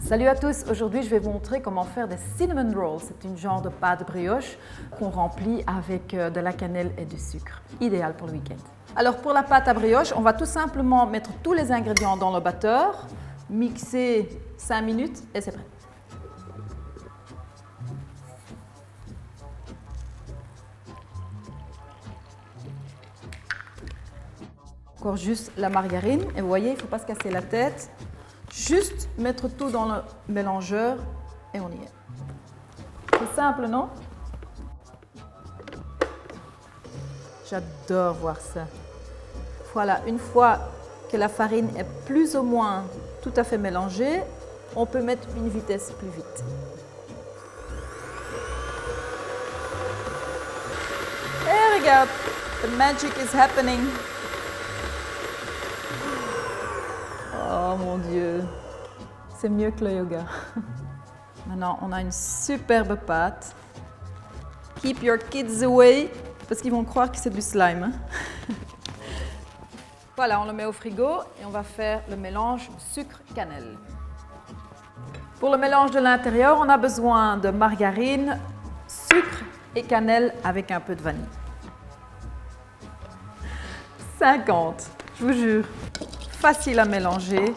Salut à tous, aujourd'hui je vais vous montrer comment faire des cinnamon rolls. C'est une genre de pâte de brioche qu'on remplit avec de la cannelle et du sucre. Idéal pour le week-end. Alors pour la pâte à brioche, on va tout simplement mettre tous les ingrédients dans le batteur, mixer 5 minutes et c'est prêt. Encore juste la margarine et vous voyez, il ne faut pas se casser la tête. Juste mettre tout dans le mélangeur et on y est. C'est simple, non? J'adore voir ça. Voilà, une fois que la farine est plus ou moins tout à fait mélangée, on peut mettre une vitesse plus vite. Et regarde, the magic is happening. Oh mon Dieu, c'est mieux que le yoga. Maintenant, on a une superbe pâte. Keep your kids away, parce qu'ils vont croire que c'est du slime. Voilà, on le met au frigo et on va faire le mélange sucre-cannelle. Pour le mélange de l'intérieur, on a besoin de margarine, sucre et cannelle avec un peu de vanille. 50, je vous jure. Facile à mélanger.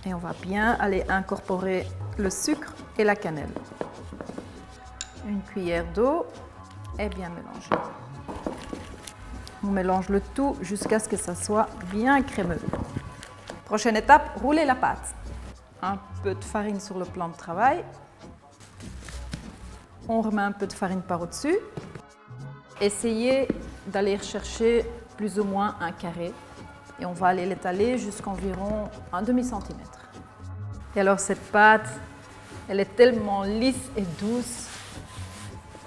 Et on va bien aller incorporer le sucre et la cannelle. Une cuillère d'eau et bien mélanger. On mélange le tout jusqu'à ce que ça soit bien crémeux. Prochaine étape, rouler la pâte. Un peu de farine sur le plan de travail. On remet un peu de farine par au-dessus. Essayez d'aller chercher plus ou moins un carré et on va aller l'étaler jusqu'environ un demi-centimètre. Et alors cette pâte, elle est tellement lisse et douce,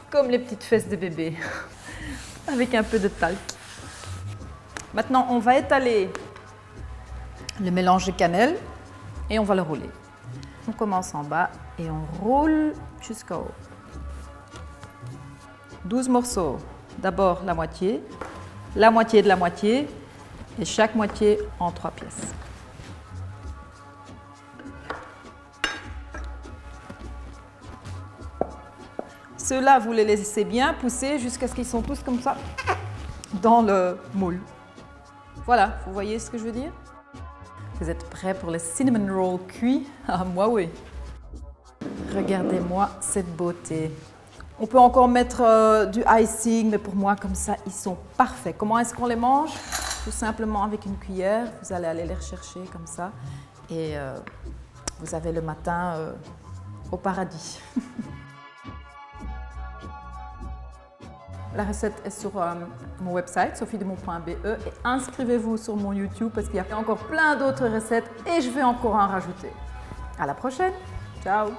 comme les petites fesses de bébé, avec un peu de talc. Maintenant, on va étaler le mélange de cannelle et on va le rouler. On commence en bas et on roule jusqu'en haut. 12 morceaux, d'abord la moitié de la moitié et chaque moitié en 3 pièces. Ceux-là, vous les laissez bien pousser jusqu'à ce qu'ils sont tous comme ça dans le moule. Voilà, vous voyez ce que je veux dire? Vous êtes prêts pour les cinnamon rolls cuits? Ah, moi oui. Regardez-moi cette beauté. On peut encore mettre du icing, mais pour moi, comme ça, ils sont parfaits. Comment est-ce qu'on les mange? Tout simplement avec une cuillère. Vous allez aller les rechercher comme ça. Et vous avez le matin au paradis. La recette est sur mon website, sophiedemont.be. Et inscrivez-vous sur mon YouTube parce qu'il y a encore plein d'autres recettes et je vais encore en rajouter. À la prochaine. Ciao!